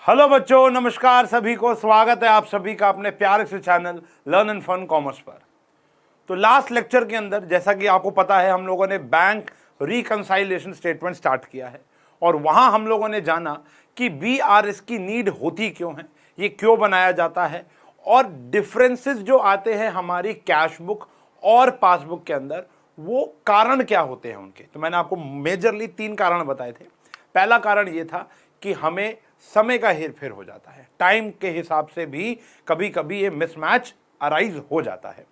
Hello बच्चों, नमस्कार सभी को। स्वागत है आप सभी का अपने प्यारे से channel learn and fun commerce पर। तो लास्ट लेक्चर के अंदर जैसा कि आपको पता है, हम लोगों ने बैंक रिकंसाइलेशन स्टेटमेंट स्टार्ट किया है और वहां हम लोगों ने जाना कि बीआरएस की नीड होती क्यों है, ये क्यों बनाया जाता है और डिफरेंसेस जो आते हैं हमारी कैश बुक और पासबुक के अंदर, वो कारण क्या होते हैं उनके। तो मैंने आपको मेजरली 3 कारण बताए थे। पहला कारण ये था कि हमें समय का हेरफेर हो जाता है, टाइम के हिसाब से भी कभी कभी ये मिसमैच अराइज हो जाता है।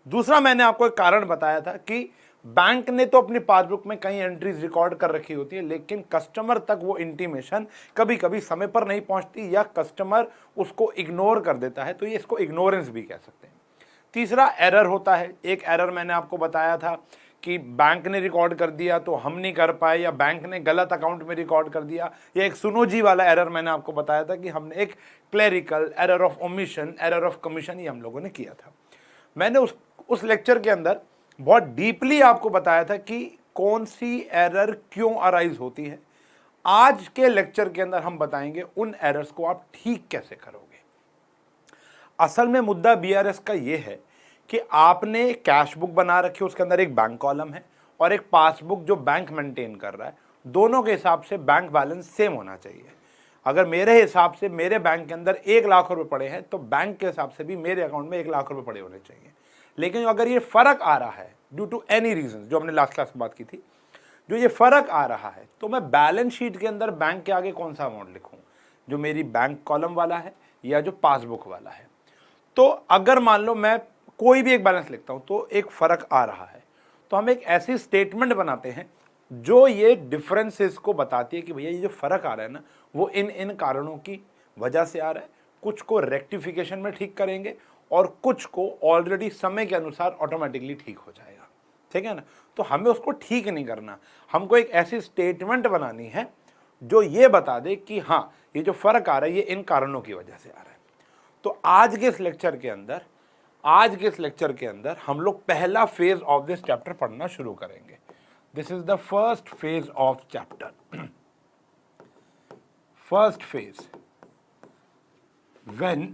दूसरा मैंने आपको एक कारण बताया था कि बैंक ने तो अपनी पासबुक में कई एंट्रीज रिकॉर्ड कर रखी होती है, लेकिन कस्टमर तक वो इंटीमेशन कभी कभी समय पर नहीं पहुंचती या कस्टमर उसको इग्नोर कर देता है, तो ये इसको इग्नोरेंस भी कह सकते हैं। तीसरा एरर होता है। एक एरर मैंने आपको बताया था कि बैंक ने रिकॉर्ड कर दिया तो हम नहीं कर पाए, या बैंक ने गलत अकाउंट में रिकॉर्ड कर दिया, या एक सुनोजी वाला एरर मैंने आपको बताया था कि हमने एक clerical error of omission, error of commission, ये हम लोगों ने किया था। मैंने उस लेक्चर के अंदर बहुत डीपली आपको बताया था कि कौन सी एरर क्यों अराइज होती है। आज के लेक्चर के अंदर हम बताएंगे उन एरर्स को आप ठीक कैसे करोगे। असल में मुद्दा बीआरएस का ये है कि आपने कैश बुक बना रखी है, उसके अंदर एक बैंक कॉलम है और एक पासबुक जो बैंक मेंटेन कर रहा है। दोनों के हिसाब से बैंक बैलेंस सेम होना चाहिए। अगर मेरे हिसाब से मेरे बैंक के अंदर 1 लाख रुपए पड़े हैं तो बैंक के हिसाब से भी मेरे अकाउंट में 1 लाख रुपए पड़े होने चाहिए। लेकिन अगर ये फर्क आ रहा है ड्यू टू एनी रीजन, जो हमने लास्ट क्लास में बात की थी, जो ये फर्क आ रहा है, तो मैं बैलेंस शीट के अंदर बैंक के आगे कौन सा अमाउंट लिखूं, जो मेरी बैंक कॉलम वाला है या जो पासबुक वाला है। तो अगर मान लो मैं कोई भी एक बैलेंस लिखता हूं तो एक फर्क आ रहा है, तो हम एक ऐसी स्टेटमेंट बनाते हैं जो ये डिफरेंसेस को बताती है कि भैया ये जो फर्क आ रहा है ना, वो इन इन कारणों की वजह से आ रहा है। कुछ को रेक्टिफिकेशन में ठीक करेंगे और कुछ को ऑलरेडी समय के अनुसार ऑटोमेटिकली ठीक हो जाएगा, ठीक है ना। तो हमें उसको ठीक नहीं करना, हमको एक ऐसी स्टेटमेंट बनानी है जो ये बता दे कि हाँ, ये जो फर्क आ रहा है ये इन कारणों की वजह से आ रहा है। तो आज के इस लेक्चर के अंदर हम लोग पहला फेज ऑफ दिस चैप्टर पढ़ना शुरू करेंगे। This is the first phase of chapter. First phase, when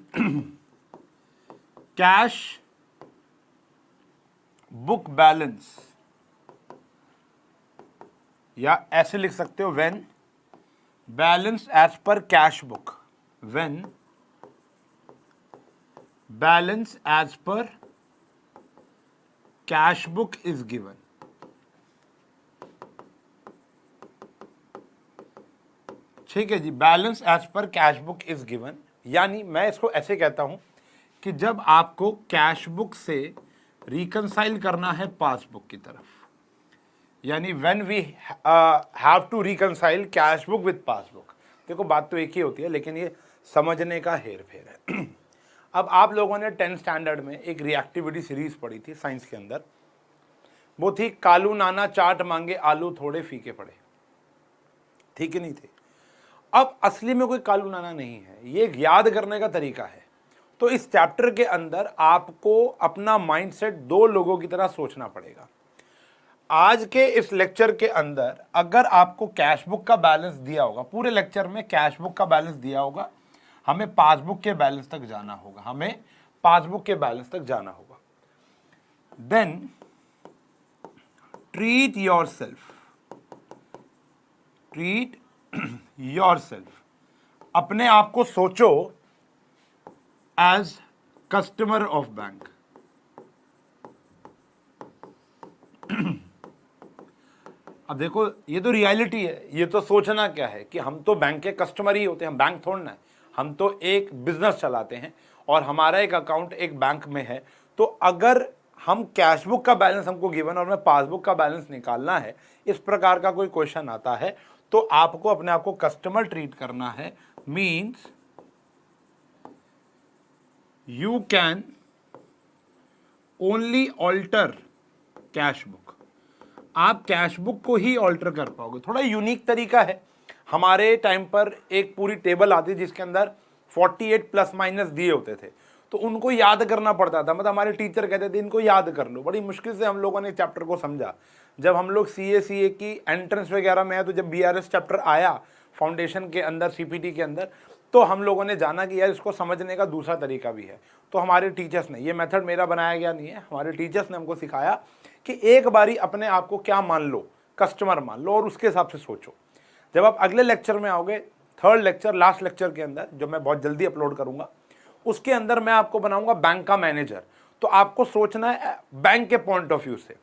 cash book balance, या ऐसे लिख सकते हो when balance as per cash book, when balance as per cash book is given. ठीक है जी, balance as per cash book is given, यानी मैं इसको ऐसे कहता हूं कि जब आपको कैश बुक से रिकंसाइल करना है पासबुक की तरफ, यानी when we have to reconcile cash book with passbook. देखो बात तो एक ही होती है, लेकिन ये समझने का हेर फेर है। अब आप लोगों ने 10th स्टैंडर्ड में एक रिएक्टिविटी सीरीज पढ़ी थी साइंस के अंदर, वो थी कालू नाना चाट मांगे आलू थोड़े फीके पड़े, ठीक ही नहीं थे। अब असली में कोई कालू नाना नहीं है, ये एक याद करने का तरीका है। तो इस चैप्टर के अंदर आपको अपना माइंडसेट 2 लोगों की तरह सोचना पड़ेगा। आज के इस लेक्चर के अंदर अगर आपको कैश बुक का बैलेंस दिया होगा, पूरे लेक्चर में कैश बुक का बैलेंस दिया होगा, हमें पासबुक के बैलेंस तक जाना होगा, हमें पासबुक के बैलेंस तक जाना होगा। देन ट्रीट योरसेल्फ, अपने आप को सोचो एज कस्टमर ऑफ बैंक। अब देखो, ये तो रियलिटी है, ये तो सोचना क्या है कि हम तो बैंक के कस्टमर ही होते हैं, हम बैंक थोड़ना है, हम तो एक बिजनेस चलाते हैं और हमारा एक अकाउंट एक बैंक में है। तो अगर हम कैश बुक का बैलेंस हमको गिवन और हमें पासबुक का बैलेंस निकालना है, इस प्रकार का कोई क्वेश्चन आता है, तो आपको अपने आप को कस्टमर ट्रीट करना है। Means you can only alter cash book, आप कैश बुक को ही ऑल्टर कर पाओगे। थोड़ा यूनिक तरीका है। हमारे टाइम पर एक पूरी टेबल आती जिसके अंदर 48 प्लस माइनस दिए होते थे, तो उनको याद करना पड़ता था। मतलब हमारे टीचर कहते थे इनको याद कर लो। बड़ी मुश्किल से हम लोगों ने चैप्टर को समझा। जब हम लोग सीए की एंट्रेंस वगैरह में आए, तो जब बीआरएस चैप्टर आया फाउंडेशन के अंदर, सीपीटी के अंदर, तो हम लोगों ने जाना कि यार इसको समझने का दूसरा तरीका भी है। तो हमारे टीचर्स ने, ये मेथड मेरा बनाया गया नहीं है, हमारे टीचर्स ने हमको सिखाया कि एक बारी अपने आप को क्या मान लो, कस्टमर मान लो और उसके हिसाब से सोचो। जब आप अगले लेक्चर में आओगे, थर्ड लेक्चर, लास्ट लेक्चर के अंदर, जो मैं बहुत जल्दी अपलोड करूंगा, उसके अंदर मैं आपको बनाऊंगा बैंक का मैनेजर। तो आपको सोचना है बैंक के पॉइंट ऑफ व्यू से।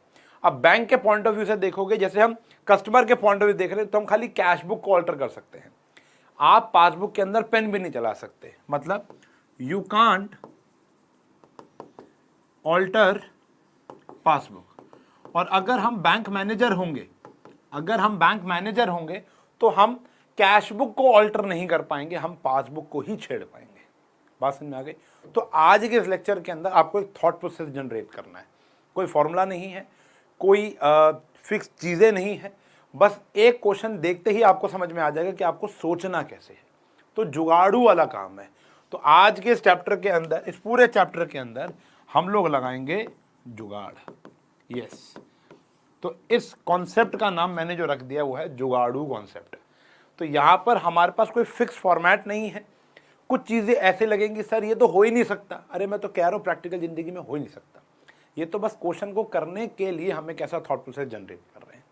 अब बैंक के पॉइंट ऑफ व्यू से देखोगे, जैसे हम कस्टमर के पॉइंट ऑफ व्यू देख रहे हैं, तो हम खाली कैश बुक को ऑल्टर कर सकते हैं। आप पासबुक के अंदर पेन भी नहीं चला सकते, मतलब यू कांट ऑल्टर पासबुक। और अगर हम बैंक मैनेजर होंगे, तो हम कैश बुक को ऑल्टर नहीं कर पाएंगे, हम पासबुक को ही छेड़ पाएंगे। बात समझ में आ गई? तो आज के इस लेक्चर के अंदर आपको एक थॉट प्रोसेस जनरेट करना है। कोई फॉर्मूला नहीं है, कोई फिक्स चीजें नहीं है, बस एक क्वेश्चन देखते ही आपको समझ में आ जाएगा कि आपको सोचना कैसे है। तो जुगाड़ू वाला काम है। तो आज के इस चैप्टर के अंदर, इस पूरे चैप्टर के अंदर हम लोग लगाएंगे जुगाड़। यस, तो इस कॉन्सेप्ट का नाम मैंने जो रख दिया वो है जुगाड़ू कॉन्सेप्ट। तो यहां पर हमारे पास कोई फिक्स फॉर्मेट नहीं है। कुछ चीजें ऐसे लगेंगी सर ये तो हो ही नहीं सकता, अरे मैं तो कह रहा हूं प्रैक्टिकल जिंदगी में हो ही नहीं सकता। ये तो बस क्वेश्चन को करने के लिए हम एक ऐसा थॉट प्रोसेस जनरेट कर रहे हैं।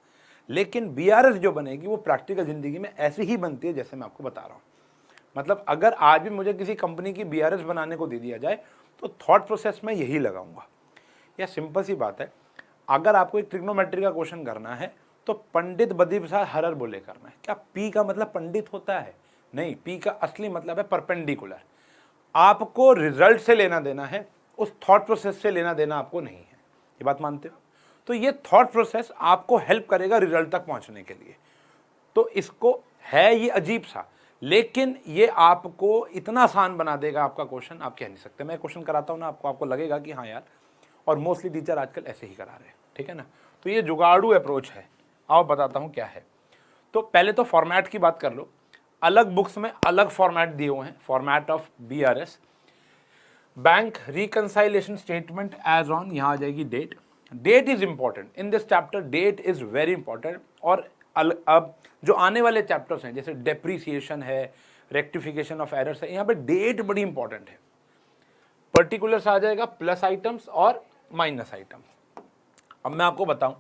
लेकिन बीआरएस जो बनेगी वो प्रैक्टिकल जिंदगी में ऐसी ही बनती है जैसे मैं आपको बता रहा हूँ। मतलब अगर आज भी मुझे किसी कंपनी की बीआरएस बनाने को दे दिया जाए तो थॉट प्रोसेस में यही लगाऊंगा। यह सिंपल सी बात है। अगर आपको एक ट्रिग्नोमेट्री का क्वेश्चन करना है तो पंडित बद्री प्रसाद हरर बोले करना है। क्या पी का मतलब पंडित होता है? नहीं, पी का असली मतलब है परपेंडिकुलर। आपको रिजल्ट से लेना देना है, उस थॉट प्रोसेस से लेना देना आपको नहीं है। ये बात मानते हो? तो ये थॉट प्रोसेस आपको हेल्प करेगा रिजल्ट तक पहुंचने के लिए। तो इसको है ये अजीब सा, लेकिन ये आपको इतना आसान बना देगा आपका क्वेश्चन, आप कह नहीं सकते। मैं क्वेश्चन कराता हूं ना आपको लगेगा कि हाँ यार, और मोस्टली टीचर आजकल ऐसे ही करा रहे हैं, ठीक है ना। तो ये जुगाड़ू अप्रोच है। आओ बताता हूं क्या है। तो पहले तो फॉर्मेट की बात कर लो। अलग बुक्स में अलग फॉर्मेट दिए हुए हैं। Format of BRS, bank reconciliation statement as on, यहां आ जाएगी date. Date is important in this chapter, date is very important. और अब जो आने वाले चैप्टर्स हैं जैसे डेप्रीसिएशन है, रेक्टिफिकेशन ऑफ एरर्स है, यहाँ पे डेट बड़ी इंपॉर्टेंट है। पर्टिकुलर्स आ जाएगा, प्लस आइटम्स और माइनस आइटम्स। अब मैं आपको बताऊं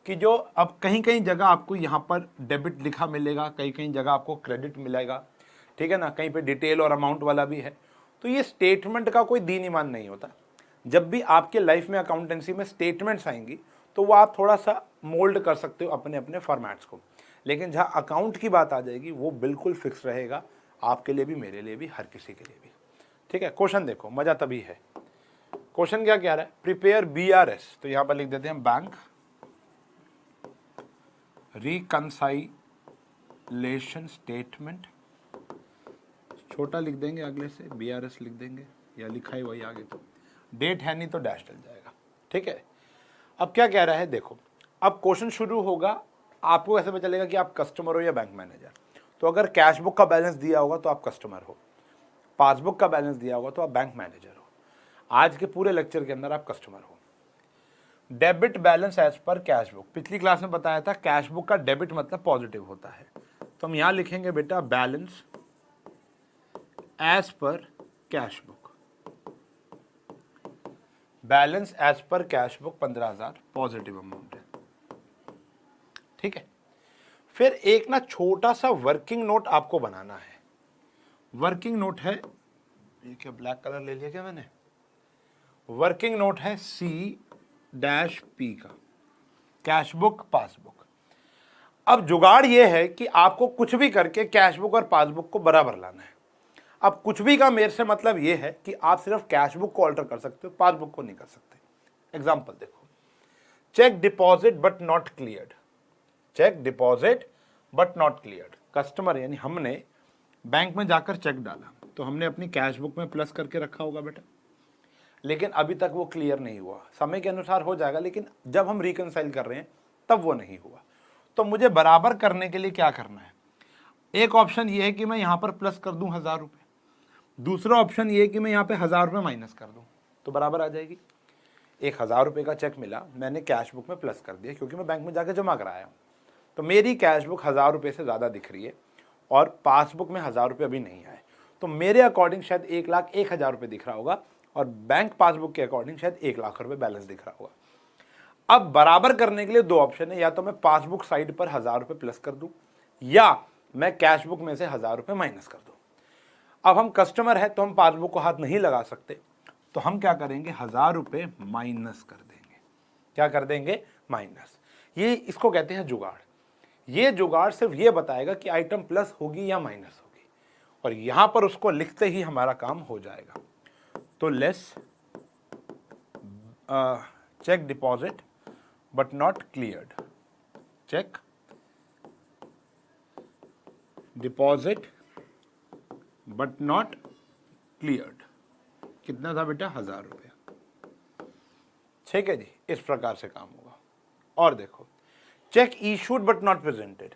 कि जो अब कहीं कहीं जगह आपको यहाँ पर डेबिट लिखा मिलेगा, कहीं कहीं जगह आपको क्रेडिट मिलेगा, ठीक है ना, कहीं पे डिटेल और अमाउंट वाला भी है। तो ये स्टेटमेंट का कोई दीन ईमान नहीं होता। जब भी आपके लाइफ में अकाउंटेंसी में स्टेटमेंट्स आएंगी तो वो आप थोड़ा सा मोल्ड कर सकते हो अपने अपने फॉर्मेट्स को, लेकिन जहाँ अकाउंट की बात आ जाएगी वो बिल्कुल फिक्स रहेगा, आपके लिए भी, मेरे लिए भी, हर किसी के लिए भी, ठीक है। क्वेश्चन देखो, मजा तभी है। क्वेश्चन क्या कह रहा है? प्रिपेयर बीआरएस, तो यहां पर लिख देते हैं बैंक रिकंसाइलेशन स्टेटमेंट, छोटा लिख देंगे अगले से, बीआरएस लिख देंगे, या लिखा ही वही आगे, तो डेट है नहीं तो डैश डल जाएगा, ठीक है। अब क्या कह रहा है देखो, अब क्वेश्चन शुरू होगा, आपको ऐसे पता चलेगा कि आप कस्टमर हो या बैंक मैनेजर। तो अगर कैश बुक का बैलेंस दिया होगा तो आप कस्टमर हो, पासबुक का बैलेंस दिया होगा तो आप बैंक मैनेजर हो। आज के पूरे लेक्चर के अंदर आप कस्टमर हो। Debit balance as per cash book, पिछली क्लास में बताया था कैश बुक का डेबिट मतलब पॉजिटिव होता है। तो हम यहां लिखेंगे बेटा balance as per cash book, balance as per cash book 15,000 positive amount है, ठीक है। फिर एक ना छोटा सा वर्किंग नोट आपको बनाना है। वर्किंग नोट है, ये क्या ब्लैक कलर ले लिया क्या मैंने? वर्किंग नोट है C-P का, कैश बुक पासबुक। अब जुगाड़ ये है कि आपको कुछ भी करके कैश बुक और पासबुक को बराबर लाना है। अब कुछ भी का मेरे से मतलब ये है कि आप सिर्फ कैश बुक को ऑल्टर कर सकते हो, पासबुक को नहीं कर सकते। एग्जांपल देखो, cheque deposit but not cleared, cheque deposit but not cleared. Customer यानी हमने बैंक में जाकर चेक डाला तो हमने अपनी कैश बुक में प्लस करके रखा होगा बेटा, लेकिन अभी तक वो क्लियर नहीं हुआ। समय के अनुसार हो जाएगा, लेकिन जब हम रिकंसाइल कर रहे हैं तब वो नहीं हुआ। तो मुझे बराबर करने के लिए क्या करना है? एक ऑप्शन ये है कि मैं यहाँ पर प्लस कर दूं 1,000 रुपये, दूसरा ऑप्शन ये है कि मैं यहाँ पे 1,000 रुपये माइनस कर दूं, तो बराबर आ जाएगी। 1,000 रुपये का चेक मिला, मैंने कैश बुक में प्लस कर दिया क्योंकि मैं बैंक में जाकर जमा कराया हूँ, तो मेरी कैश बुक 1,000 रुपये से ज़्यादा दिख रही है और पासबुक में 1000 रुपये अभी नहीं आए, तो मेरे अकॉर्डिंग शायद 1,01,000 रुपये दिख रहा होगा और बैंक पासबुक के अकॉर्डिंग शायद 1,00,000 रुपये बैलेंस दिख रहा होगा। अब बराबर करने के लिए दो ऑप्शन है, या तो मैं पासबुक साइड पर 1000 रुपये प्लस कर दूं या मैं कैश बुक में से 1000 रुपये माइनस कर दूं। अब हम कस्टमर है तो हम पासबुक को हाथ नहीं लगा सकते, तो हम क्या करेंगे, 1000 रुपये माइनस कर देंगे। क्या कर देंगे, माइनस। ये इसको कहते हैं जुगाड़। ये जुगाड़ सिर्फ ये बताएगा कि आइटम प्लस होगी या माइनस होगी, और यहां पर उसको लिखते ही हमारा काम हो जाएगा। तो less cheque deposit but not cleared, cheque deposit but not cleared. कितना था बेटा, 1000 रुपये। ठीक है जी, इस प्रकार से काम होगा। और देखो, check issued but not presented.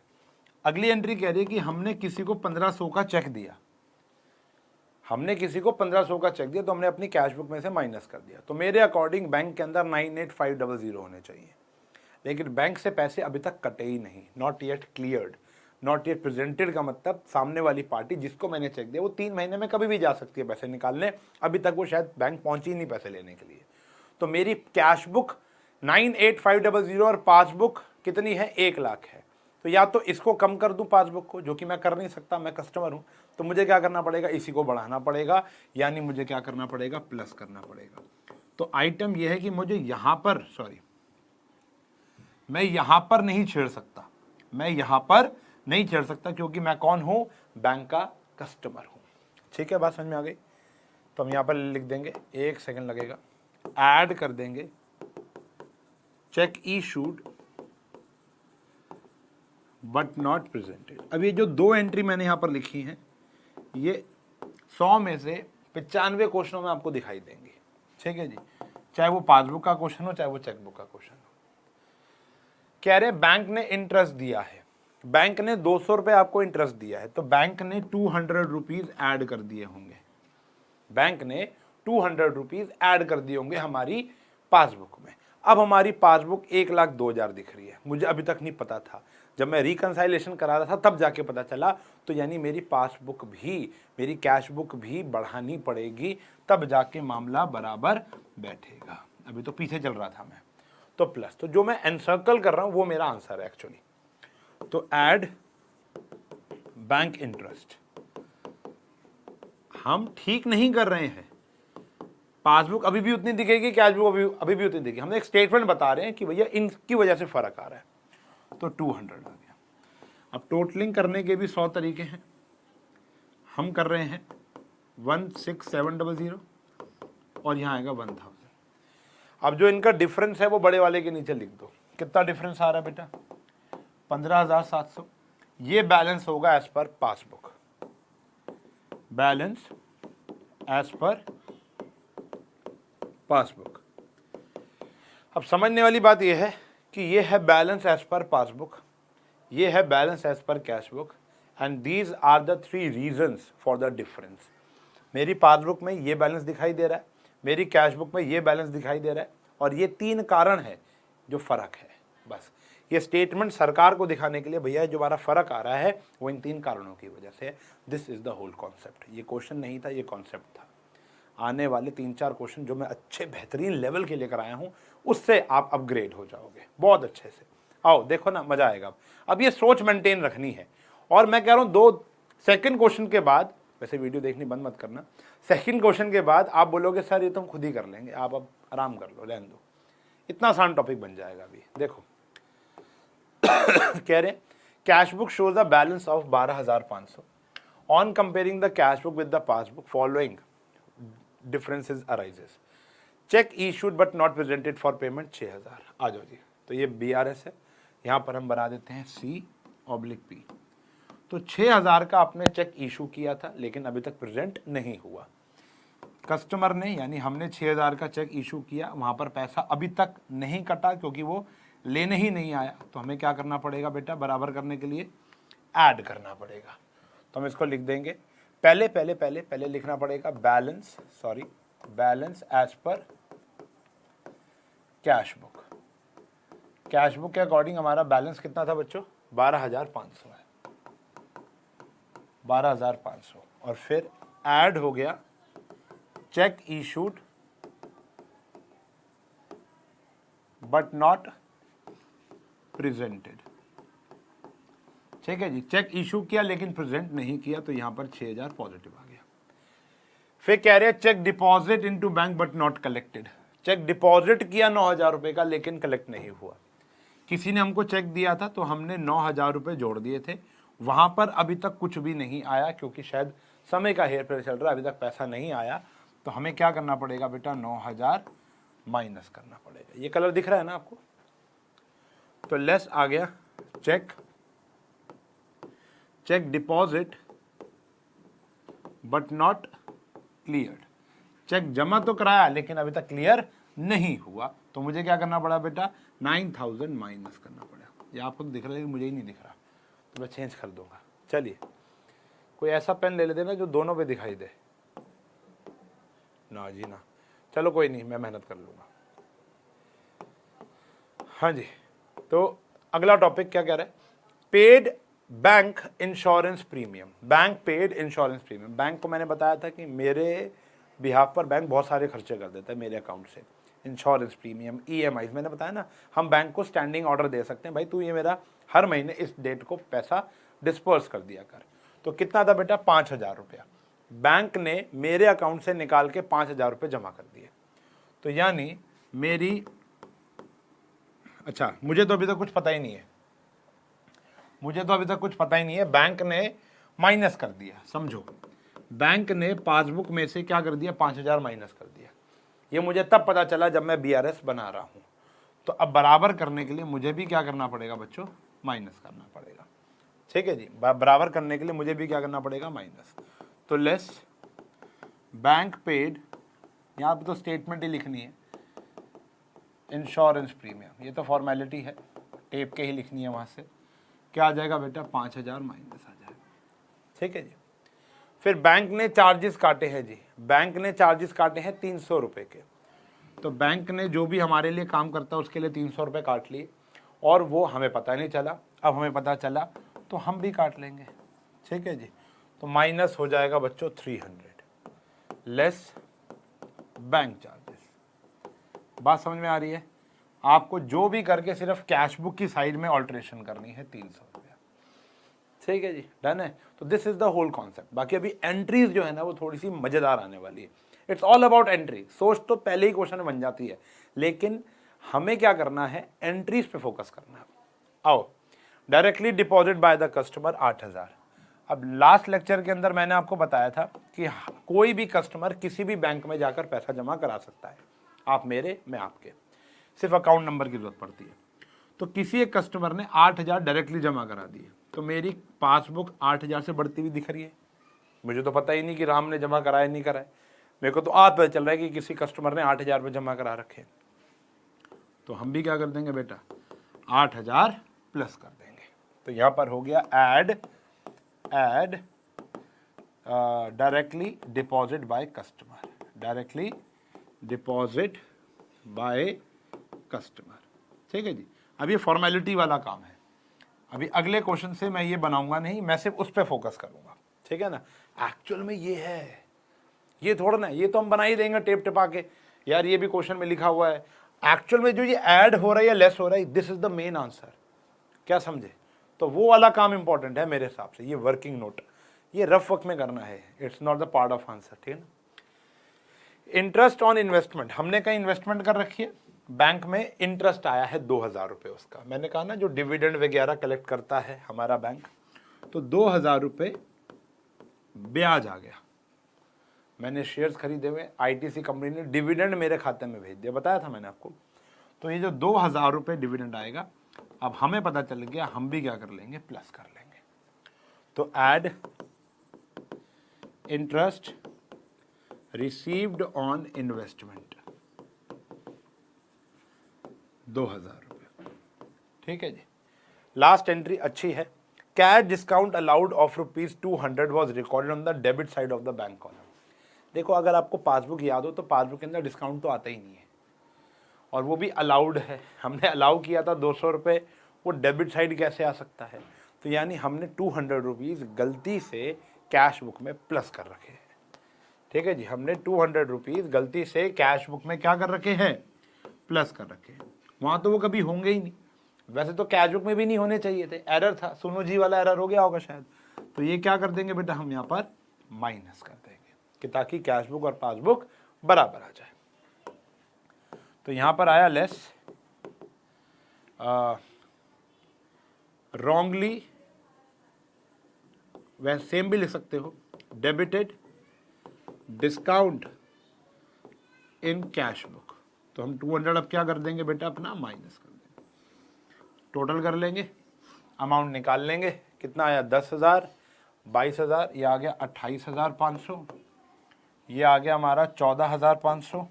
अगली एंट्री कह रही है कि हमने किसी को 1500 का चेक दिया, हमने किसी को 1500 का चेक दिया तो हमने अपनी कैश बुक में से माइनस कर दिया। तो मेरे अकॉर्डिंग बैंक के अंदर 98500 होने चाहिए, लेकिन बैंक से पैसे अभी तक कटे ही नहीं, not yet cleared. Not yet presented का मतलब सामने वाली पार्टी जिसको मैंने चेक दिया वो 3 महीने में कभी भी जा सकती है पैसे निकालने, अभी तक वो शायद बैंक पहुंची ही नहीं पैसे लेने के लिए। तो मेरी कैश बुक 98500 और पासबुक कितनी है, 1,00,000 है। तो या तो इसको कम कर दूं पासबुक को, जो कि मैं कर नहीं सकता, मैं कस्टमर हूं, तो मुझे क्या करना पड़ेगा, इसी को बढ़ाना पड़ेगा, यानी मुझे क्या करना पड़ेगा, प्लस करना पड़ेगा। तो आइटम यह है कि मुझे यहां पर, मैं यहां पर नहीं छेड़ सकता, मैं यहां पर नहीं छेड़ सकता, क्योंकि मैं कौन हूं, बैंक का कस्टमर हूं। ठीक है, बात समझ में आ गई। तो हम यहां पर लिख देंगे, 1 सेकंड लगेगा, ऐड कर देंगे check issued but not presented. अब ये जो दो एंट्री मैंने यहां पर लिखी हैं, ये 100 में से 95 क्वेश्चनों में आपको दिखाई देंगी। ठीक है जी, चाहे वो पासबुक का क्वेश्चन हो, चाहे वो चेकबुक का क्वेश्चन हो। कह रहे बैंक ने इंटरेस्ट दिया है, बैंक ने 200 रुपये आपको इंटरेस्ट दिया है, तो बैंक ने 200 रुपीज ऐड कर दिए होंगे, बैंक ने 200 रुपीज ऐड कर दिए होंगे हमारी पासबुक में। अब हमारी पासबुक 1,02,000 दिख रही है, मुझे अभी तक नहीं पता था, जब मैं रिकंसाइलेशन करा रहा था तब जाके पता चला। तो यानी मेरी पासबुक भी, मेरी कैश बुक भी बढ़ानी पड़ेगी, तब जाके मामला बराबर बैठेगा। अभी तो पीछे चल रहा था मैं, तो प्लस। तो जो मैं एनसर्कल कर रहा हूं वो मेरा आंसर है एक्चुअली। तो ऐड बैंक इंटरेस्ट, हम ठीक नहीं कर रहे हैं, पासबुक अभी भी उतनी दिखेगी, कैश बुक अभी भी उतनी दिखेगी। हम एक स्टेटमेंट बता रहे हैं कि भैया इनकी वजह से फर्क आ रहा है। तो 200 आ गया। अब टोटलिंग करने के भी 100 तरीके हैं, हम कर रहे हैं 16700 और यहाँ आएगा 1000। अब जो इनका डिफरेंस है वो बड़े वाले के नीचे लिख दो। कितना डिफरेंस आ रहा है बेटा, 15,700। ये बैलेंस होगा as per passbook, balance as per passbook. अब समझने वाली बात यह है कि ये है बैलेंस एज पर पासबुक, ये है balance as per cash book, and these are the 3 reasons for the difference. मेरी पासबुक में ये बैलेंस दिखाई दे रहा है, मेरी कैश बुक में ये बैलेंस दिखाई दे रहा है, और ये 3 कारण है जो फर्क है। बस ये स्टेटमेंट सरकार को दिखाने के लिए, भैया जो हमारा फर्क आ रहा है वो इन 3 कारणों की वजह से है। This is the whole concept. ये क्वेश्चन नहीं था, ये कॉन्सेप्ट था। आने वाले 3-4 क्वेश्चन जो मैं अच्छे बेहतरीन लेवल के लेकर आया हूँ, उससे आप अपग्रेड हो जाओगे बहुत अच्छे से। आओ देखो ना, मजा आएगा। अब ये सोच मेंटेन रखनी है, और मैं कह रहा हूँ 2 सेकंड क्वेश्चन के बाद, वैसे वीडियो देखनी बंद मत करना, सेकंड क्वेश्चन के बाद आप बोलोगे सर ये तो हम खुद ही कर लेंगे, आप अब आराम कर लो, रहने दो, इतना आसान टॉपिक बन जाएगा। अभी देखो कह रहे cash book shows the balance of 12,500 on comparing the cash book with the passbook following differences arises. Check issued but not presented for payment 6,000। आ जाओ जी, तो ये BRS है, यहाँ पर हम बना देते हैं C/P। तो 6,000 का आपने चेक इशू किया था, लेकिन अभी तक प्रेजेंट नहीं हुआ। कस्टमर ने, यानी हमने 6,000 का चेक इशू किया, वहाँ पर पैसा अभी तक नहीं कटा क्योंकि वो लेने ही नहीं आया। तो हमें क्या करना पड़ेगा बेटा, बराबर करने के लिए ऐड करना पड़ेगा। तो हम इसको लिख देंगे, पहले लिखना पड़ेगा balance as per cash book. Cash book के अकॉर्डिंग हमारा बैलेंस कितना था बच्चों, 12,500 है। 12,500 और फिर ऐड हो गया check issued but not presented. ठीक है जी, चेक इशू किया लेकिन प्रेजेंट नहीं किया, तो यहां पर 6,000 पॉजिटिव आ गया। फिर कह रहे हैं cheque deposit into bank but not collected. Cheque deposit किया 9,000 रुपए का लेकिन कलेक्ट नहीं हुआ। किसी ने हमको चेक दिया था तो हमने 9,000 रुपए जोड़ दिए थे, वहां पर अभी तक कुछ भी नहीं आया क्योंकि शायद समय का हेर फेर चल रहा है, अभी तक पैसा नहीं आया। तो हमें क्या करना पड़ेगा बेटा, 9,000 माइनस करना पड़ेगा। ये कलर दिख रहा है ना आपको, तो लेस आ गया cheque deposit but not cleared. Cheque जमा तो कराया लेकिन अभी तक क्लियर नहीं हुआ, तो मुझे क्या करना पड़ा बेटा, 9,000 माइनस करना पड़ा। ये आपको तो दिख रहा है लेकिन मुझे ही नहीं दिख रहा, तो मैं चेंज कर दूंगा। चलिए कोई ऐसा पेन ले लेते ना जो दोनों पे दिखाई दे। ना जी ना, चलो कोई नहीं, मैं मेहनत कर लूंगा। हाँ जी, तो अगला टॉपिक क्या कह रहा है, paid bank insurance premium. Bank paid insurance premium. Bank को मैंने बताया था कि मेरे बिहाफ पर बैंक बहुत सारे खर्चे कर देता है मेरे अकाउंट से। इंश्योरेंस प्रीमियम, EMI, मैंने बताया ना, हम बैंक को स्टैंडिंग ऑर्डर दे सकते हैं, भाई तू ये मेरा हर महीने इस डेट को पैसा डिस्पर्स कर दिया कर। तो कितना था बेटा, 5,000 रुपया। बैंक ने मेरे अकाउंट से निकाल के 5,000 रुपये जमा कर दिए। तो यानी मेरी, अच्छा मुझे तो अभी तक कुछ पता ही नहीं है, बैंक ने माइनस कर दिया। समझो, बैंक ने पासबुक में से क्या कर दिया, 5,000 माइनस कर दिया। ये मुझे तब पता चला जब मैं BRS बना रहा हूं। तो अब बराबर करने के लिए मुझे भी क्या करना पड़ेगा बच्चों, माइनस करना पड़ेगा। ठीक है जी, बराबर करने के लिए मुझे भी क्या करना पड़ेगा, माइनस। तो लेस बैंक पेड, यहां पे तो स्टेटमेंट ही लिखनी है, इंश्योरेंस प्रीमियम, ये तो फॉर्मेलिटी है, टेप के ही लिखनी है। वहां से क्या आ जाएगा बेटा, 5,000 माइनस आ जाएगा। ठीक है जी। फिर बैंक ने चार्जेस काटे हैं जी, बैंक ने चार्जेस काटे हैं 300 रुपए के। तो बैंक ने जो भी हमारे लिए काम करता है उसके लिए 300 रुपए काट लिए, और वो हमें पता नहीं चला। अब हमें पता चला तो हम भी काट लेंगे। ठीक है जी, तो माइनस हो जाएगा बच्चों 300 लेस बैंक चार्जेस। बात समझ में आ रही है? आपको जो भी करके सिर्फ कैश बुक की साइड में ऑल्टरेशन करनी है, 300 रुपया। ठीक है जी, डन है। तो this is the whole concept. बाकी अभी एंट्रीज जो है ना वो थोड़ी सी मजेदार आने वाली है। It's all about entry. सोच तो पहले ही क्वेश्चन बन जाती है, लेकिन हमें क्या करना है, एंट्रीज पे फोकस करना है। आओ, directly deposit by the customer 8,000। अब लास्ट लेक्चर के अंदर मैंने आपको बताया था कि कोई भी कस्टमर किसी भी बैंक में जाकर पैसा जमा करा सकता है, आप मेरे, मैं आपके, सिर्फ अकाउंट नंबर की जरूरत पड़ती है। तो किसी एक कस्टमर ने 8,000 डायरेक्टली जमा करा दिए, तो मेरी पासबुक 8,000 से बढ़ती हुई दिख रही है। मुझे तो पता ही नहीं कि राम ने जमा कराया नहीं कराया, मेरे को तो आज पता चल रहा है कि किसी कस्टमर ने 8,000 रुपये जमा करा रखे। तो हम भी क्या कर देंगे बेटा, 8,000 प्लस कर देंगे। तो यहां पर हो गया add directly deposit by customer, directly deposit by customer. ठीक है जी, अब ये फॉर्मेलिटी वाला काम है। अभी अगले क्वेश्चन से मैं ये बनाऊंगा नहीं, मैं सिर्फ उस पर फोकस करूंगा। ठीक है ना, एक्चुअल में ये है, ये थोड़ा ना, ये तो हम बना ही देंगे टेप टिपा के, यार ये भी क्वेश्चन में लिखा हुआ है। एक्चुअल में जो ये ऐड हो रहा है या लेस हो रहा है, this is the main answer. क्या समझे? तो वो वाला काम इंपॉर्टेंट है मेरे हिसाब से। ये वर्किंग नोट, ये रफ वर्क में करना है, it's not the part of answer. ठीक है ना। इंटरेस्ट ऑन इन्वेस्टमेंट, हमने कहीं इन्वेस्टमेंट कर रखी है, बैंक में इंटरेस्ट आया है 2,000 रुपये उसका। मैंने कहा ना जो डिविडेंड वगैरह कलेक्ट करता है हमारा बैंक, तो 2,000 रुपये ब्याज आ गया। मैंने शेयर्स खरीदे हुए, ITC कंपनी ने डिविडेंड मेरे खाते में भेज दिया, बताया था मैंने आपको। तो ये जो 2,000 रुपये डिविडेंड आएगा, अब हमें पता चल गया, हम भी क्या कर लेंगे, प्लस कर लेंगे। तो add interest received on investment 2,000 रुपये। ठीक है जी। लास्ट एंट्री अच्छी है, cash discount allowed of ₹200 was recorded on the debit side of the bank column. देखो, अगर आपको पासबुक याद हो तो पासबुक के अंदर डिस्काउंट तो आता ही नहीं है, और वो भी अलाउड है। हमने अलाउ किया था 200 रुपये, वो डेबिट साइड कैसे आ सकता है? तो यानी हमने 200 रुपीज़ गलती से कैश बुक में प्लस कर रखे हैं। ठीक है जी, हमने 200 रुपीज़ गलती से कैश बुक में क्या कर रखे हैं, प्लस कर रखे हैं। वहाँ तो वो कभी होंगे ही नहीं, वैसे तो कैश बुक में भी नहीं होने चाहिए थे, एरर था, सुनो जी वाला एरर हो गया होगा शायद। तो ये क्या कर देंगे बेटा, हम यहाँ पर माइनस कर देंगे कि ताकि कैश बुक और पासबुक बराबर आ जाए। तो यहाँ पर आया लेस, रॉन्गली, वह सेम भी लिख सकते हो, debited discount in cash book. तो हम 200 अब क्या कर देंगे बेटा, अपना माइनस कर देंगे, टोटल कर लेंगे, अमाउंट निकाल लेंगे, कितना आया 10,000, 22,000, ये आ गया 28,500, ये आ गया हमारा 14,500,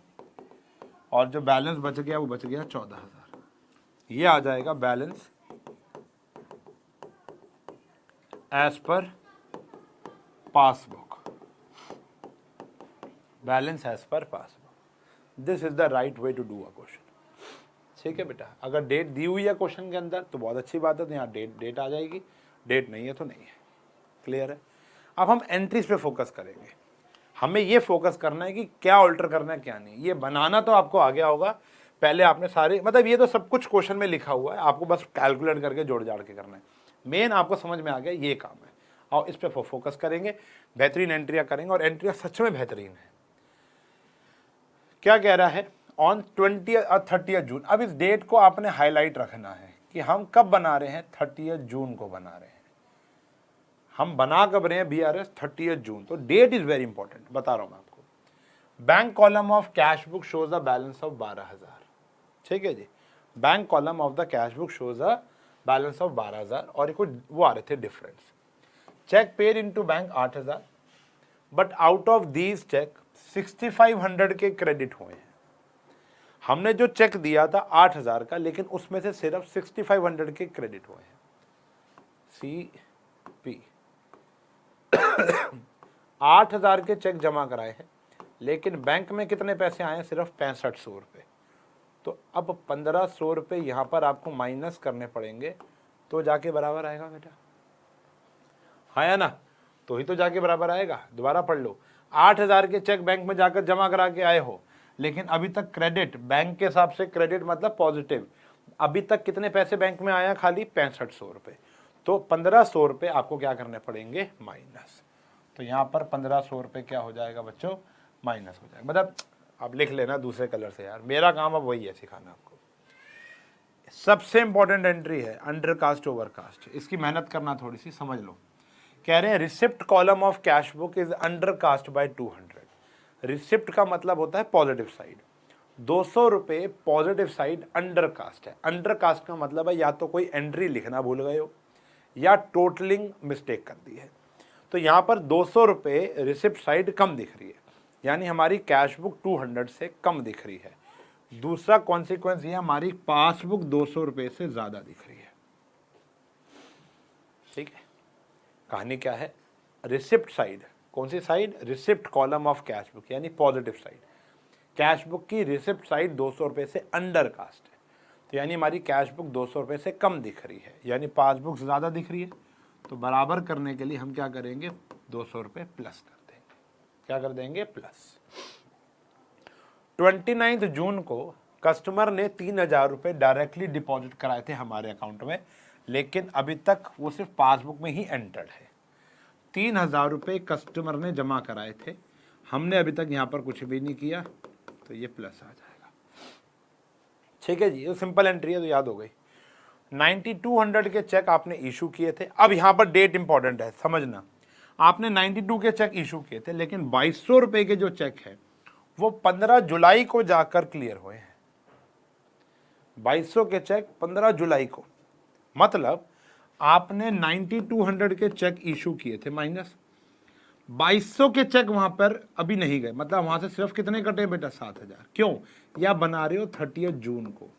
और जो बैलेंस बच गया वो बच गया 14,000। ये आ जाएगा balance as per passbook, balance as per passbook. This is the right way to do a question. ठीक है बेटा, अगर डेट दी हुई है क्वेश्चन के अंदर तो बहुत अच्छी बात है, तो यहाँ डेट आ जाएगी, डेट नहीं है तो नहीं है। क्लियर है। अब हम एंट्रीज पे फोकस करेंगे, हमें ये फोकस करना है कि क्या ऑल्टर करना है क्या नहीं। ये बनाना तो आपको आ गया होगा, पहले आपने सारे, मतलब ये तो सब कुछ क्वेश्चन में लिखा हुआ है, आपको बस कैलकुलेट करके जोड़ जाड़ के करना है। मेन आपको समझ में आ गया ये काम है, और इस पे फोकस करेंगे, बेहतरीन एंट्रियाँ करेंगे, और एंट्रियाँ सच में बेहतरीन है। क्या कह रहा है, ऑन 20 और 30 जून। अब इस डेट को आपने हाईलाइट रखना है कि हम कब बना रहे हैं, 30 जून को बना रहे हैं। हम बना कब रहे हैं बीआरएस, 30 जून। तो डेट इज वेरी इंपॉर्टेंट, बता रहा हूं मैं आपको। Bank column of cash book shows a balance of 12,000। ठीक है जी, bank column of the cash book shows a balance of 12,000, और कुछ वो आ रहे थे difference. Cheque paid into bank 8,000, but out of these cheque 6,500 के क्रेडिट हुए हैं। हमने जो चेक दिया था 8,000 का, लेकिन उसमें से सिर्फ 6,500 के क्रेडिट हुए हैं। CP 8,000 के चेक जमा कराए हैं, लेकिन बैंक में कितने पैसे आए हैं, सिर्फ 6500 रुपये। तो अब 1,500 रुपये यहाँ पर आपको माइनस करने पड़ेंगे, तो जाके बराबर आएगा बेटा, हाँ या ना, तो ही तो जाके बराबर आएगा। दोबारा पढ़ लो, 8,000 के चेक बैंक में जाकर जमा करा के आए हो, लेकिन अभी तक क्रेडिट, बैंक के हिसाब से क्रेडिट मतलब पॉजिटिव, अभी तक कितने पैसे बैंक में आया, खाली 6500 रुपये। तो 1,500 रुपये आपको क्या करने पड़ेंगे, माइनस। तो यहाँ पर 1,500 रुपये क्या हो जाएगा बच्चों, माइनस हो जाएगा। मतलब आप लिख लेना दूसरे कलर से यार, मेरा काम अब वही है सिखाना आपको। सबसे इंपॉर्टेंट एंट्री है अंडर कास्ट ओवर कास्ट, इसकी मेहनत करना थोड़ी सी, समझ लो। कह रहे हैं receipt column of cash book is undercast by 200। Receipt का मतलब होता है पॉजिटिव साइड, 200 रुपये पॉजिटिव साइड अंडर कास्ट है। अंडर कास्ट का मतलब है या तो कोई एंट्री लिखना भूल गए हो, या टोटलिंग मिस्टेक कर दी है। तो यहाँ पर 200 रुपये रिसिप्ट साइड कम दिख रही है, यानी हमारी कैश बुक 200 से कम दिख रही है। दूसरा कॉन्सिक्वेंस ये, हमारी पासबुक 200 रुपये से ज़्यादा दिख रही है। ठीक है, कहानी क्या है, रिसिप्ट साइड, कौन सी side, receipt column of cash book, यानी पॉजिटिव साइड। कैश बुक की रिसिप्ट साइड 200 रुपये से अंडर कास्ट है, तो यानी हमारी कैश बुक 200 रुपये से कम दिख रही है, यानी पासबुक ज़्यादा दिख रही है। तो बराबर करने के लिए हम क्या करेंगे, 200 रुपये प्लस कर देंगे। क्या कर देंगे, प्लस। 29 जून को कस्टमर ने 3,000 रुपये डायरेक्टली डिपॉजिट कराए थे हमारे अकाउंट में, लेकिन अभी तक वो सिर्फ पासबुक में ही एंटर्ड है। 3,000 रुपये कस्टमर ने जमा कराए थे, हमने अभी तक यहाँ पर कुछ भी नहीं किया, तो ये प्लस आ जाएगा। ठीक है जी, ये सिंपल एंट्री है, तो याद हो गई। 9200 के चेक आपने इशू किए थे। अब यहाँ पर डेट इंपॉर्टेंट है, समझना। आपने 92 के चेक इशू किए थे, लेकिन 2200 रुपये के जो चेक है वो 15 जुलाई को जाकर क्लियर हुए हैं। 2200 के चेक 15 जुलाई को, मतलब आपने 9200 के चेक इशू किए थे, माइनस 2200 के चेक वहां पर अभी नहीं गए, मतलब वहां से सिर्फ कितने कटे बेटा, 7,000। क्यों, या बना रहे हो 30 जून को।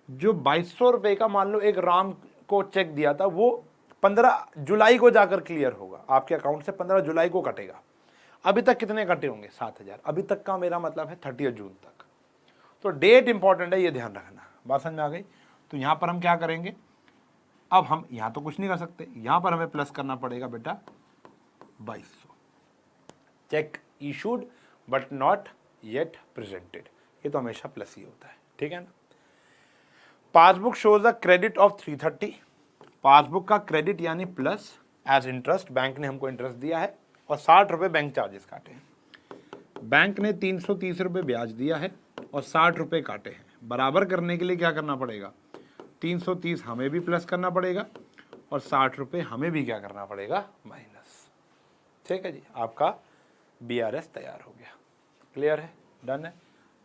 जो 2200 रुपये का मान लो एक राम को चेक दिया था, वो 15 जुलाई को जाकर क्लियर होगा, आपके अकाउंट से 15 जुलाई को कटेगा। अभी तक कितने कटे होंगे, 7,000। अभी तक का मेरा मतलब है 30 जून तक। तो डेट इंपॉर्टेंट है, ये ध्यान रखना। बात समझ में आ गई। तो यहाँ पर हम क्या करेंगे, अब हम यहाँ तो कुछ नहीं कर सकते, यहाँ पर हमें प्लस करना पड़ेगा बेटा 2200। Check issued but not yet presented, ये तो हमेशा प्लस ही होता है, ठीक है ना। Passbook shows a credit of 330, passbook का क्रेडिट यानी प्लस एज इंटरेस्ट, बैंक ने हमको इंटरेस्ट दिया है और 60 रुपये बैंक चार्जेस काटे हैं। बैंक ने 330 रुपये ब्याज दिया है और 60 रुपये काटे हैं। बराबर करने के लिए क्या करना पड़ेगा, 330 हमें भी प्लस करना पड़ेगा और 60 रुपये हमें भी क्या करना पड़ेगा, माइनस। ठीक है जी, आपका BRS तैयार हो गया। क्लियर है, डन है।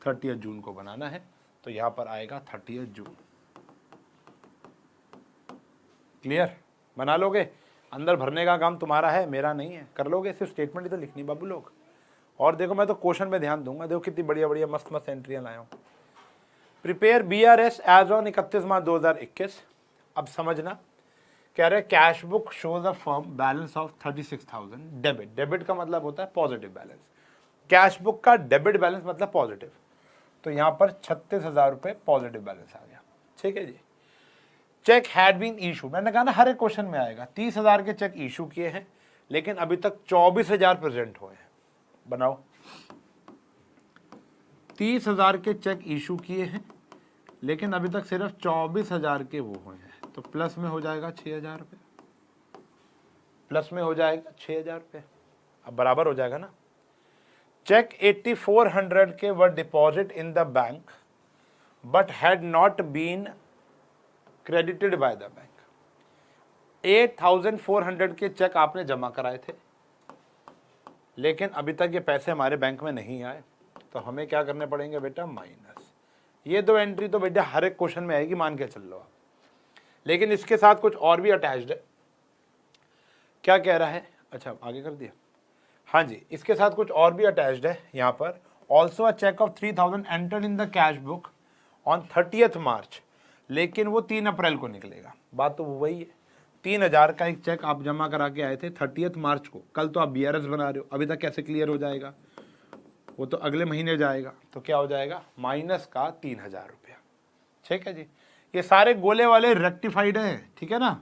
30 जून को बनाना है तो यहाँ पर आएगा 30 जून। क्लियर, बना लोगे, अंदर भरने का काम तुम्हारा है, मेरा नहीं है, कर लोगे, सिर्फ स्टेटमेंट ही तो लिखनी बाबू लोग। और देखो मैं तो क्वेश्चन में ध्यान दूंगा, देखो कितनी बढ़िया बढ़िया मस्त मस्त एंट्रियां लाया हूँ। Prepare BRS as on 31 March 2021। अब समझना, कह रहे cash book shows a firm balance of 36,000 debit. Debit का मतलब होता है पॉजिटिव बैलेंस, कैश बुक का डेबिट बैलेंस मतलब पॉजिटिव, तो यहाँ पर 36,000 रुपये पॉजिटिव बैलेंस आ गया। ठीक है जी। चेक हैड बीन इशू, मैंने कहा ना हर एक क्वेश्चन में आएगा। 30,000 के चेक इशू किए हैं लेकिन अभी तक 24,000 प्रेजेंट हुए हैं। बनाओ, 30,000 के चेक इशू किए हैं लेकिन अभी तक सिर्फ 24,000 के वो हुए हैं, तो प्लस में हो जाएगा 6,000 रुपये, प्लस में हो जाएगा 6,000 रुपये। अब बराबर हो जाएगा ना। चेक 8,400 के were deposit in the bank but had not been credited by the bank. 8,400 के चेक आपने जमा कराए थे लेकिन अभी तक ये पैसे हमारे बैंक में नहीं आए, तो हमें क्या करने पड़ेंगे बेटा, माइनस। ये दो एंट्री तो बेटा हर एक क्वेश्चन में आएगी, मान के चल लो आप। लेकिन इसके साथ कुछ और भी अटैच्ड है। क्या कह रहा है, अच्छा आगे कर दिया, हाँ जी, इसके साथ कुछ और भी अटैच्ड है यहाँ पर। Also a cheque of 3,000 entered in the cash book on 30 March, लेकिन वो 3 अप्रैल को निकलेगा। बात तो वही है, 3,000 का एक चेक आप जमा करा के आए थे 30 मार्च को, कल तो आप BRS बना रहे हो, अभी तक कैसे क्लियर हो जाएगा, वो तो अगले महीने जाएगा, तो क्या हो जाएगा, माइनस का 3,000 रुपया। ठीक है जी, ये सारे गोले वाले रेक्टिफाइड हैं, ठीक है ना।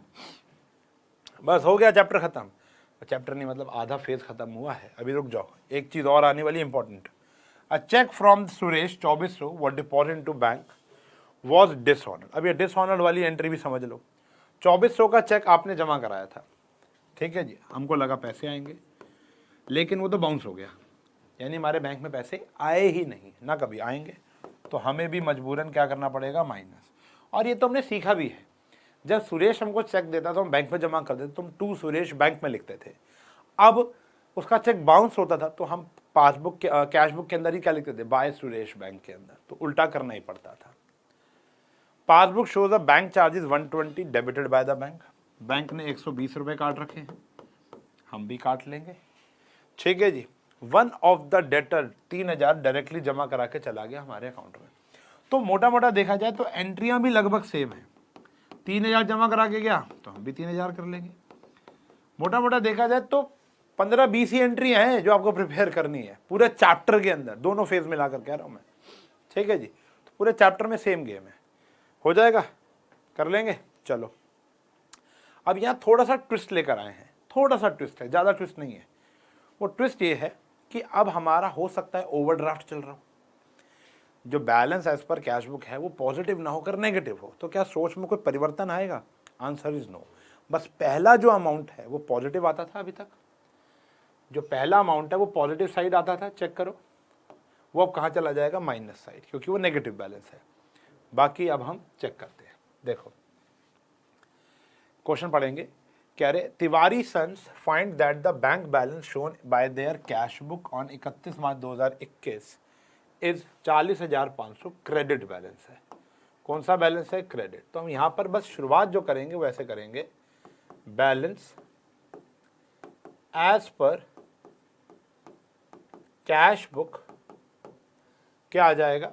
बस हो गया चैप्टर खत्म। चैप्टर नहीं मतलब आधा फेज खत्म हुआ है, अभी रुक जाओ, एक चीज और आने वाली important. A cheque from Suresh 2400 was deposit to bank was dishonoured. अब ये डिसऑनर्ड वाली एंट्री भी समझ लो। 2400 का चेक आपने जमा कराया था, ठीक है जी, हमको लगा पैसे आएंगे लेकिन वो तो बाउंस हो गया, यानी हमारे बैंक में पैसे आए ही नहीं, ना कभी आएंगे, तो हमें भी मजबूरन क्या करना पड़ेगा, माइनस। और ये तो हमने सीखा भी है, जब सुरेश हमको चेक देता तो हम बैंक में जमा कर देते, तुम टू सुरेश बैंक में लिखते थे। अब उसका चेक बाउंस होता था तो हम पासबुक के कैश बुक के अंदर ही क्या लिखते थे, बाय सुरेश बैंक के अंदर, तो उल्टा करना ही पड़ता था। Passbook shows a bank charges 120 debited by the bank. Bank ने 120 रुपये काट रखे हैं, हम भी काट लेंगे। ठीक है जी। One of the debtor 3,000 directly जमा करा के चला गया हमारे अकाउंट में। तो मोटा मोटा देखा जाए तो एंट्रियां भी लगभग सेम है। 3,000 जमा करा के गया तो हम भी 3,000 कर लेंगे। मोटा मोटा देखा जाए तो 15-20 ही एंट्री हैं जो आपको प्रिपेयर करनी है पूरे चैप्टर के अंदर, दोनों फेज मिला कर कह रहा हूं मैं। ठीक है जी, तो पूरे चैप्टर में सेम गेम है, हो जाएगा, कर लेंगे। चलो अब यहाँ थोड़ा सा ट्विस्ट लेकर आए हैं, थोड़ा सा ट्विस्ट है, ज़्यादा ट्विस्ट नहीं है। वो ट्विस्ट ये है कि अब हमारा हो सकता है ओवरड्राफ्ट चल रहा हो, जो balance as per cash book है वो पॉजिटिव ना होकर नेगेटिव हो, तो क्या सोच में कोई परिवर्तन आएगा? Answer is no. बस पहला जो अमाउंट है वो पॉजिटिव आता था, अभी तक जो पहला अमाउंट है वो पॉजिटिव साइड आता था, चेक करो, वो अब कहाँ चला जाएगा, माइनस साइड, क्योंकि वो नेगेटिव बैलेंस है। बाकी अब हम चेक करते हैं। देखो क्वेश्चन पढ़ेंगे, कह रहे Tiwari sons find that the bank balance shown by their cash book on 31 March 2021 is 40,500 credit balance है। कौन सा बैलेंस है? क्रेडिट। तो हम यहाँ पर बस शुरुआत जो करेंगे वो ऐसे करेंगे, balance as per cash book क्या आ जाएगा,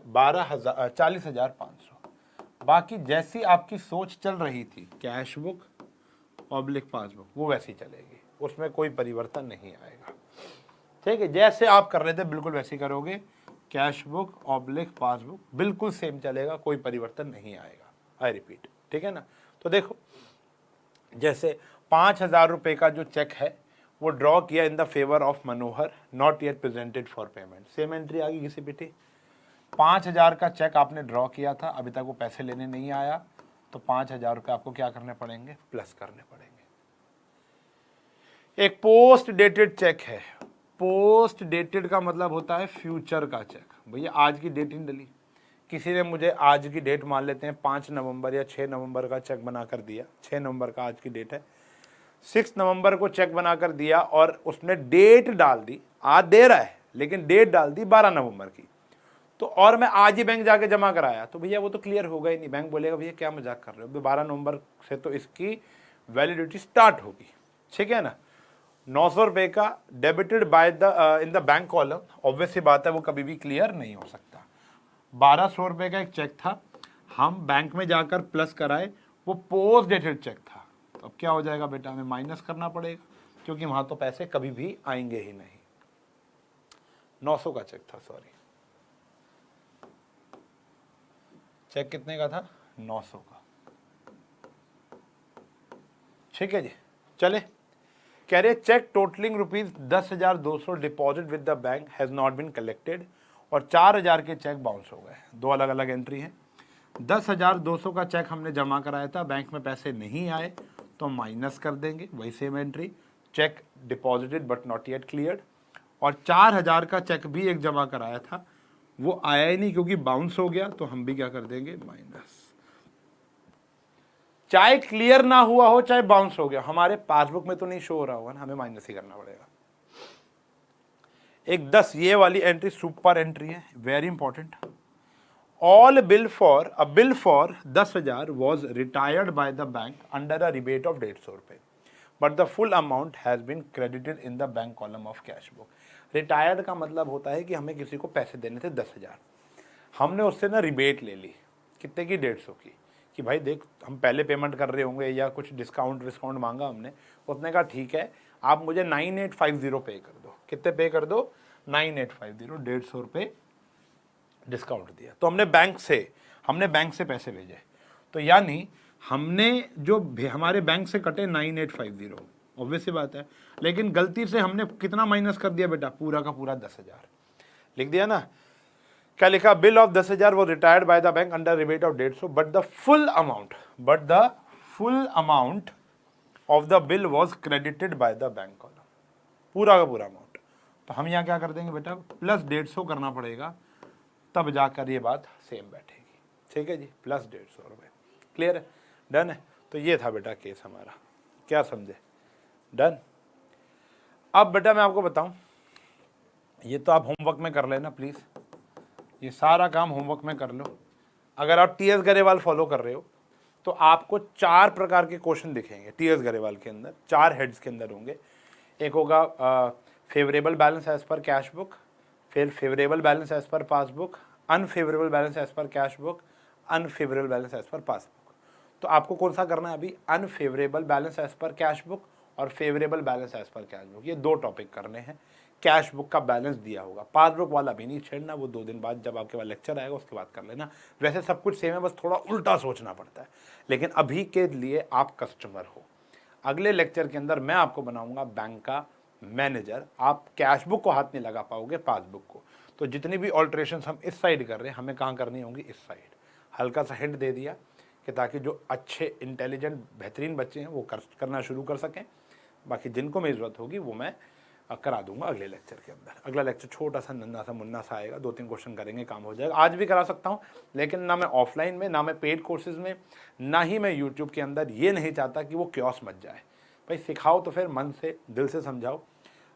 40,500। बाकी जैसी आपकी सोच चल रही थी कैश बुक पब्लिक पासबुक वो वैसी चलेगी, उसमें कोई परिवर्तन नहीं आएगा। ठीक है, जैसे आप कर रहे थे बिल्कुल वैसे करोगे, कैश बुक ऑब्लिक पासबुक बिल्कुल सेम चलेगा, कोई परिवर्तन नहीं आएगा। आई रिपीट, ठीक है ना। तो देखो जैसे 5,000 रुपये का जो चेक है वो ड्रॉ किया in the favour of Manohar, not yet presented for payment. Same entry आ गई किसी पिटी। 5,000 का चेक आपने ड्रॉ किया था, अभी तक वो पैसे लेने नहीं आया, तो 5,000 रुपये आपको क्या करने पड़ेंगे, प्लस करने पड़ेंगे। एक पोस्ट डेटेड चेक है। पोस्ट डेटेड का मतलब होता है फ्यूचर का चेक। भैया आज की डेट नहीं डली, किसी ने मुझे आज की डेट मान लेते हैं 5 नवंबर या 6 नवंबर का चेक बना कर दिया, 6 नवंबर का आज की डेट है, 6 नवंबर को चेक बनाकर दिया और उसने डेट डाल दी, आज दे रहा है लेकिन डेट डाल दी 12 नवंबर की, तो और मैं आज ही बैंक जाके जमा कराया, तो भैया वो तो क्लियर होगा ही नहीं। बैंक बोलेगा भैया क्या मजाक कर रहे हो, 12 नवंबर से तो इसकी वैलिडिटी स्टार्ट होगी, ठीक है ना। 900 रुपये का debited by the in the bank column, obvious सी बात है वो कभी भी क्लियर नहीं हो सकता। 1200 रुपये का एक चेक था, हम बैंक में जाकर प्लस कराए, वो पोस्ट डेटेड चेक था, तो अब क्या हो जाएगा बेटा, हमें माइनस करना पड़ेगा क्योंकि वहां तो पैसे कभी भी आएंगे ही नहीं। 900 का चेक था, सॉरी, चेक कितने का था, 900 का, ठीक है जी। चले, कह रहे cheque totalling ₹10,200 deposit with the bank has not been collected, और 4,000 के चेक बाउंस हो गए। दो अलग अलग एंट्री हैं। 10,200 का चेक हमने जमा कराया था, बैंक में पैसे नहीं आए तो माइनस कर देंगे, वही same entry, check deposited but not yet cleared. और 4,000 का चेक भी एक जमा कराया था, वो आया ही नहीं क्योंकि बाउंस हो गया, तो हम भी क्या कर देंगे, माइनस। चाहे क्लियर ना हुआ हो चाहे बाउंस हो गया, हमारे पासबुक में तो नहीं शो हो रहा होगा ना, हमें माइनस ही करना पड़ेगा। एक 10 ये वाली एंट्री सुपर एंट्री है, very important. All bill for 10,000 was retired by the bank under a rebate of 150 रुपये, but the full amount has been credited in the bank column of cash book। Retired का मतलब होता है कि हमें किसी को पैसे देने थे 10,000, हमने उससे ना रिबेट ले ली, कितने की, 150 की, कि भाई देख हम पहले पेमेंट कर रहे होंगे या कुछ डिस्काउंट मांगा हमने, उसने कहा ठीक है आप मुझे 9850 पे कर दो। कितने पे कर दो, 9850, 150 रुपये डिस्काउंट दिया। तो हमने बैंक से पैसे भेजे, तो यानी हमने जो हमारे बैंक से कटे 9850, ऑब्वियस सी बात है, लेकिन गलती से हमने कितना माइनस कर दिया बेटा, पूरा का पूरा 10,000 लिख दिया ना। क्या लिखा, बिल ऑफ 10,000 वो retired bye the bank under rebate of 150, but the full amount of the bill was credited by the bank column, पूरा का पूरा अमाउंट। तो हम यहाँ क्या कर देंगे बेटा, प्लस 150 करना पड़ेगा, तब जाकर ये बात सेम बैठेगी, ठीक है जी, प्लस 150 रुपये। क्लियर है, डन है। तो ये था बेटा केस हमारा, क्या समझे, डन। अब बेटा मैं आपको बताऊं, ये तो आप होमवर्क में कर लेना प्लीज़, ये सारा काम होमवर्क में कर लो। अगर आप टीएस गरेवाल फॉलो कर रहे हो तो आपको 4 प्रकार के क्वेश्चन दिखेंगे टीएस गरेवाल के अंदर, 4 हेड्स के अंदर होंगे। एक होगा favourable balance as per cash book, फिर favourable balance as per passbook, unfavourable balance as per cash book, unfavourable balance as per passbook. तो आपको कौन सा करना है अभी, unfavourable balance as per cash book और favourable balance as per cash book, ये 2 टॉपिक करने हैं। कैश बुक का बैलेंस दिया होगा, पासबुक वाला भी नहीं छेड़ना, वो 2 दिन बाद जब आपके पास लेक्चर आएगा उसके बाद कर लेना। वैसे सब कुछ सेम है, बस थोड़ा उल्टा सोचना पड़ता है, लेकिन अभी के लिए आप कस्टमर हो। अगले लेक्चर के अंदर मैं आपको बनाऊंगा बैंक का मैनेजर, आप कैश बुक को हाथ नहीं लगा पाओगे, पासबुक को। तो जितनी भी ऑल्ट्रेशन हम इस साइड कर रहे हैं, हमें कहाँ करनी होंगी, इस साइड। हल्का सा हिंट दे दिया कि ताकि जो अच्छे इंटेलिजेंट बेहतरीन बच्चे हैं वो करना शुरू कर सकें, बाकी जिनको मेरी ज़रूरत होगी वो मैं करा दूंगा अगले लेक्चर के अंदर। अगला लेक्चर छोटा सा नन्ना सा मुन्ना सा आएगा, 2-3 क्वेश्चन करेंगे, काम हो जाएगा। आज भी करा सकता हूँ, लेकिन ना मैं ऑफलाइन में, ना मैं पेड कोर्सेज में, ना ही मैं यूट्यूब के अंदर ये नहीं चाहता कि वो क्योस मच जाए। भाई सिखाओ तो फिर मन से, दिल से समझाओ,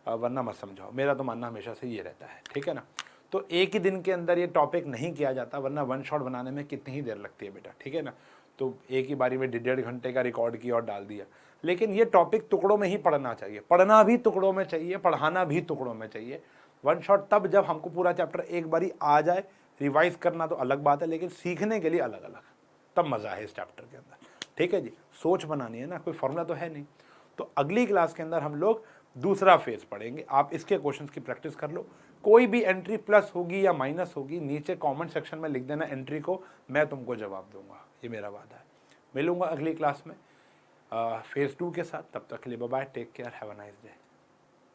वरना मत समझाओ। मेरा तो मानना हमेशा से ये रहता है, ठीक है ना। तो एक ही दिन के अंदर ये टॉपिक नहीं किया जाता, वरना 1 शॉट बनाने में कितनी ही देर लगती है बेटा, ठीक है ना। तो एक ही बारी में 1.5 घंटे का रिकॉर्ड किया और डाल दिया। लेकिन ये टॉपिक टुकड़ों में ही पढ़ना चाहिए, पढ़ना भी टुकड़ों में चाहिए, पढ़ाना भी टुकड़ों में चाहिए। 1 शॉट तब जब हमको पूरा चैप्टर एक बारी आ जाए, रिवाइज करना तो अलग बात है, लेकिन सीखने के लिए अलग अलग, तब मज़ा है इस चैप्टर के अंदर, ठीक है जी। सोच बनानी है ना, कोई फॉर्मूला तो है नहीं। तो अगली क्लास के अंदर हम लोग दूसरा फेज पढ़ेंगे। आप इसके क्वेश्चंस की प्रैक्टिस कर लो। कोई भी एंट्री प्लस होगी या माइनस होगी, नीचे कमेंट सेक्शन में लिख देना एंट्री को, मैं तुमको जवाब दूंगा, ये मेरा वादा है। मिलूंगा अगली क्लास में फेज 2 के साथ। तब तक के लिए bye bye, take care, have a nice day.